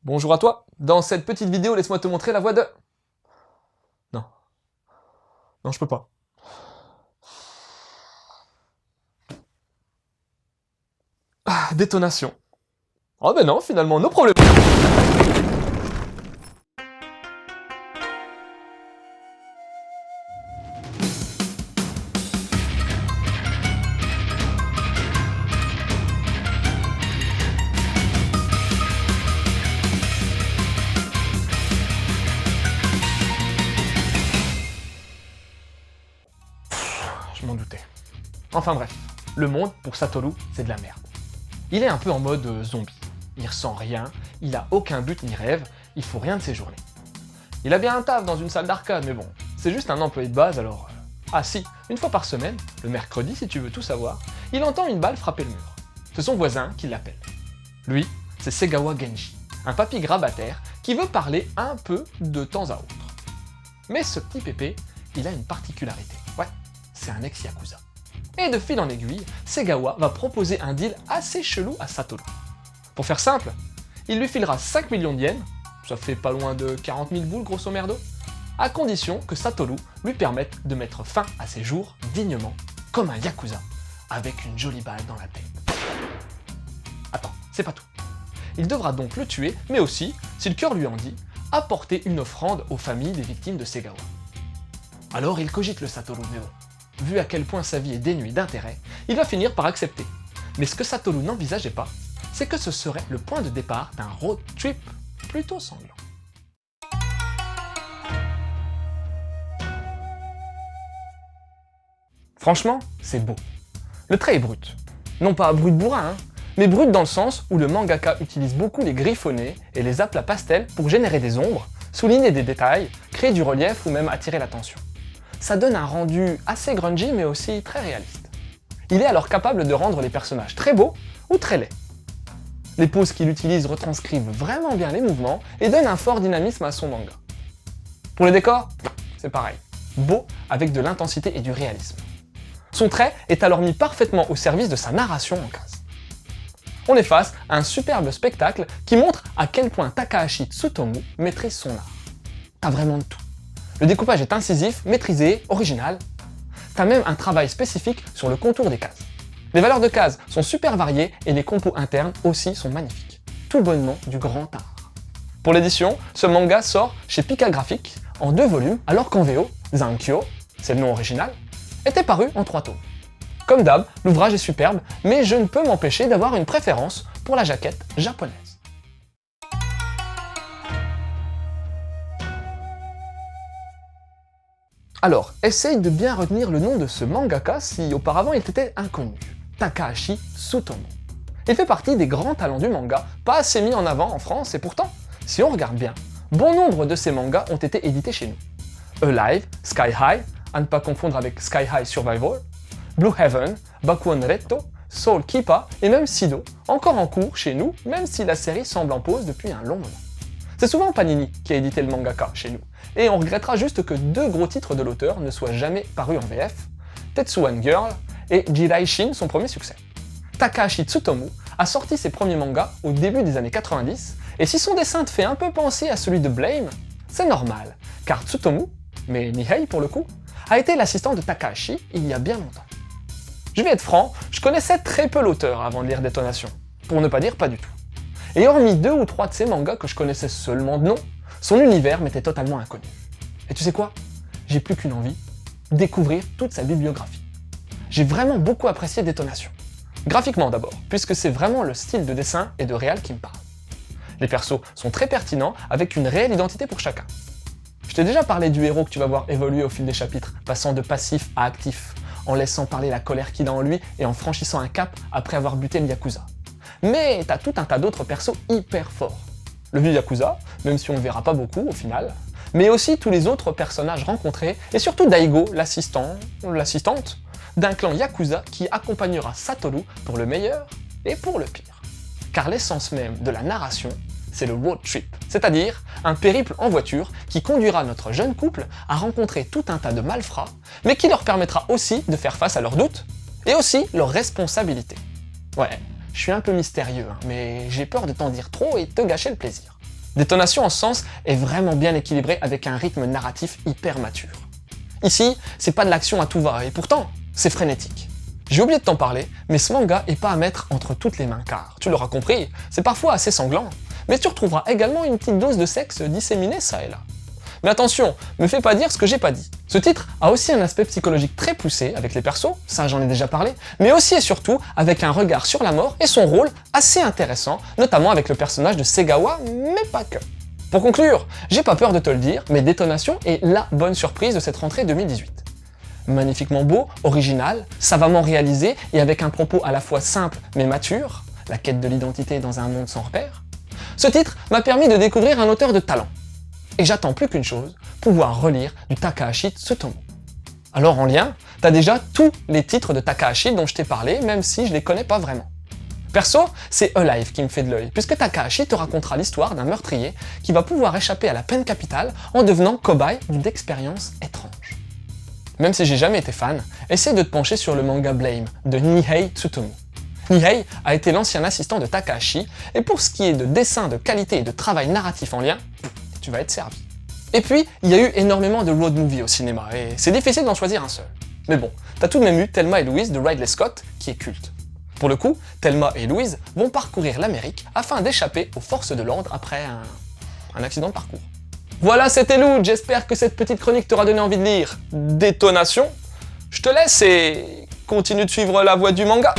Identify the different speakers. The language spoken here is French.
Speaker 1: Bonjour à toi. Dans cette petite vidéo, laisse-moi te montrer la voix de... Non. Non, je peux pas. Ah, détonation. Oh ben non, finalement, no problème. Je m'en doutais. Enfin bref, le monde, pour Satoru, c'est de la merde. Il est un peu en mode zombie. Il ressent rien, il a aucun but ni rêve, il faut rien de ses journées. Il a bien un taf dans une salle d'arcade, mais bon, c'est juste un employé de base alors... Ah si, une fois par semaine, le mercredi si tu veux tout savoir, il entend une balle frapper le mur. C'est son voisin qui l'appelle. Lui, c'est Segawa Genji, un papy grabataire qui veut parler un peu de temps à autre. Mais ce petit pépé, il a une particularité. Ouais, c'est un ex-yakuza. Et de fil en aiguille, Segawa va proposer un deal assez chelou à Satoru. Pour faire simple, il lui filera 5 millions de yens, ça fait pas loin de 40 000 boules grosso merdo, à condition que Satoru lui permette de mettre fin à ses jours dignement, comme un yakuza, avec une jolie balle dans la tête. Attends, c'est pas tout. Il devra donc le tuer, mais aussi, si le cœur lui en dit, apporter une offrande aux familles des victimes de Segawa. Alors il cogite le Satoru, mais bon. Vu à quel point sa vie est dénuée d'intérêt, il va finir par accepter. Mais ce que Satoru n'envisageait pas, c'est que ce serait le point de départ d'un road trip plutôt sanglant. Franchement, c'est beau. Le trait est brut. Non pas brut bourrin, mais brut dans le sens où le mangaka utilise beaucoup les griffonnés et les aplats pastels pour générer des ombres, souligner des détails, créer du relief ou même attirer l'attention. Ça donne un rendu assez grungy mais aussi très réaliste. Il est alors capable de rendre les personnages très beaux ou très laids. Les poses qu'il utilise retranscrivent vraiment bien les mouvements et donnent un fort dynamisme à son manga. Pour les décors, c'est pareil. Beau avec de l'intensité et du réalisme. Son trait est alors mis parfaitement au service de sa narration en case. On est face à un superbe spectacle qui montre à quel point Takahashi Tsutomu maîtrise son art. T'as vraiment de tout. Le découpage est incisif, maîtrisé, original. T'as même un travail spécifique sur le contour des cases. Les valeurs de cases sont super variées et les compos internes aussi sont magnifiques. Tout bonnement du grand art. Pour l'édition, ce manga sort chez Pika Graphics en 2 volumes, alors qu'en VO, Zankyo, c'est le nom original, était paru en 3 tomes. Comme d'hab, l'ouvrage est superbe, mais je ne peux m'empêcher d'avoir une préférence pour la jaquette japonaise. Alors, essaye de bien retenir le nom de ce mangaka si auparavant il t'était inconnu. Takahashi Tsutomu. Il fait partie des grands talents du manga, pas assez mis en avant en France, et pourtant, si on regarde bien, bon nombre de ces mangas ont été édités chez nous. Alive, Sky High, à ne pas confondre avec Sky High Survival, Blue Heaven, Bakuon Retto, Soul Keeper et même Sido, encore en cours chez nous, même si la série semble en pause depuis un long moment. C'est souvent Panini qui a édité le mangaka chez nous, et on regrettera juste que 2 gros titres de l'auteur ne soient jamais parus en VF, Tetsuwan Girl et Jiraishin, son premier succès. Takahashi Tsutomu a sorti ses premiers mangas au début des années 90, et si son dessin te fait un peu penser à celui de Blame, c'est normal, car Tsutomu, mais Nihei pour le coup, a été l'assistant de Takahashi il y a bien longtemps. Je vais être franc, je connaissais très peu l'auteur avant de lire Détonation, pour ne pas dire pas du tout. Et hormis 2 ou 3 de ces mangas que je connaissais seulement de nom, son univers m'était totalement inconnu. Et tu sais quoi? J'ai plus qu'une envie, découvrir toute sa bibliographie. J'ai vraiment beaucoup apprécié Détonation. Graphiquement d'abord, puisque c'est vraiment le style de dessin et de réal qui me parle. Les persos sont très pertinents, avec une réelle identité pour chacun. Je t'ai déjà parlé du héros que tu vas voir évoluer au fil des chapitres, passant de passif à actif, en laissant parler la colère qu'il a en lui et en franchissant un cap après avoir buté le Yakuza. Mais t'as tout un tas d'autres persos hyper forts. Le vieux Yakuza, même si on ne verra pas beaucoup au final, mais aussi tous les autres personnages rencontrés, et surtout Daigo, l'assistante, d'un clan Yakuza qui accompagnera Satoru pour le meilleur et pour le pire. Car l'essence même de la narration, c'est le road trip, c'est-à-dire un périple en voiture qui conduira notre jeune couple à rencontrer tout un tas de malfrats, mais qui leur permettra aussi de faire face à leurs doutes, et aussi leurs responsabilités. Ouais, je suis un peu mystérieux, mais j'ai peur de t'en dire trop et te gâcher le plaisir. Détonation en ce sens est vraiment bien équilibré avec un rythme narratif hyper mature. Ici, c'est pas de l'action à tout va, et pourtant, c'est frénétique. J'ai oublié de t'en parler, mais ce manga est pas à mettre entre toutes les mains car, tu l'auras compris, c'est parfois assez sanglant, mais tu retrouveras également une petite dose de sexe disséminée ça et là. Mais attention, me fais pas dire ce que j'ai pas dit. Ce titre a aussi un aspect psychologique très poussé avec les persos, ça j'en ai déjà parlé, mais aussi et surtout avec un regard sur la mort et son rôle assez intéressant, notamment avec le personnage de Segawa, mais pas que. Pour conclure, j'ai pas peur de te le dire, mais Détonation est la bonne surprise de cette rentrée 2018. Magnifiquement beau, original, savamment réalisé et avec un propos à la fois simple mais mature, la quête de l'identité dans un monde sans repères, ce titre m'a permis de découvrir un auteur de talent. Et j'attends plus qu'une chose, pouvoir relire du Takahashi Tsutomu. Alors en lien, t'as déjà tous les titres de Takahashi dont je t'ai parlé, même si je les connais pas vraiment. Perso, c'est Alive qui me fait de l'œil, puisque Takahashi te racontera l'histoire d'un meurtrier qui va pouvoir échapper à la peine capitale en devenant cobaye d'une expérience étrange. Même si j'ai jamais été fan, essaie de te pencher sur le manga Blame de Nihei Tsutomu. Nihei a été l'ancien assistant de Takahashi, et pour ce qui est de dessin de qualité et de travail narratif en lien, tu vas être servi. Et puis, il y a eu énormément de road movies au cinéma, et c'est difficile d'en choisir un seul. Mais bon, t'as tout de même eu Thelma et Louise de Ridley Scott, qui est culte. Pour le coup, Thelma et Louise vont parcourir l'Amérique afin d'échapper aux forces de l'ordre après un accident de parcours. Voilà, c'était Lou, j'espère que cette petite chronique t'aura donné envie de lire Détonation. Je te laisse et continue de suivre la voie du manga.